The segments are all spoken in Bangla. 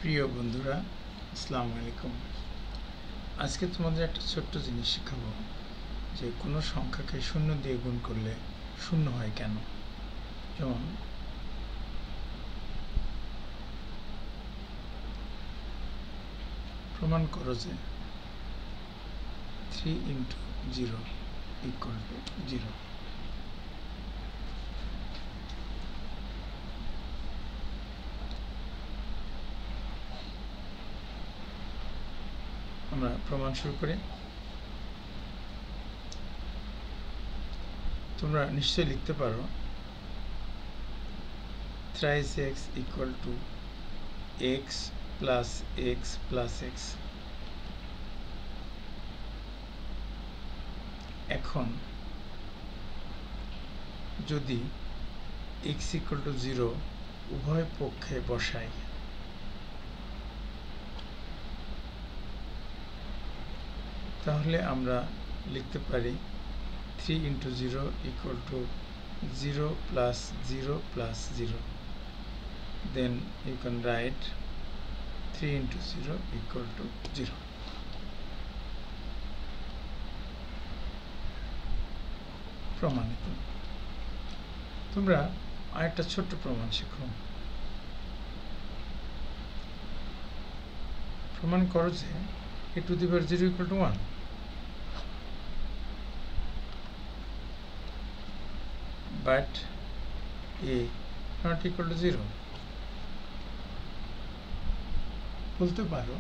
প্রিয় বন্ধুরা, আসসালামু আলাইকুম। আজকে তোমাদের একটা ছোট্ট জিনিস শেখাবো যে কোনো সংখ্যাকে শূন্য দিয়ে গুণ করলে শূন্য হয় কেন। যেমন প্রমাণ করো যে 3 × 0 = 0। আমরা প্রমাণ শুরু করি। তোমরা নিশ্চয়ই লিখতে পারো thrice x = x plus x plus x। এখন যদি x = 0 উভয় পক্ষে বসাই, তাহলে আমরা লিখতে পারি 3 × 0 = 0 plus 0 plus 0. Then you can write 3 × 0 = 0. প্রমাণিত। তোমরা আরেকটা ছোট্ট প্রমাণ শিখো। প্রমাণ করো যে a⁴ 1। But a ≠ 0। বলতে পারো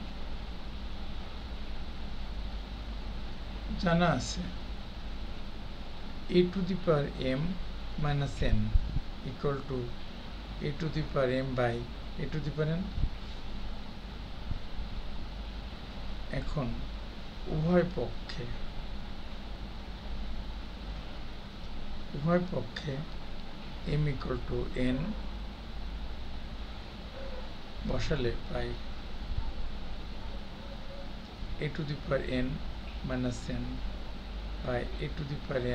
জানা আছে a⁻m - n = a⁻m/a⁻n। এখন উভয় পক্ষে m = n বসালে পাই a⁻n -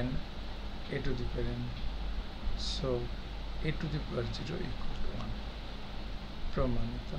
n/a⁻n। So a⁴ = 1। প্রমাণিত।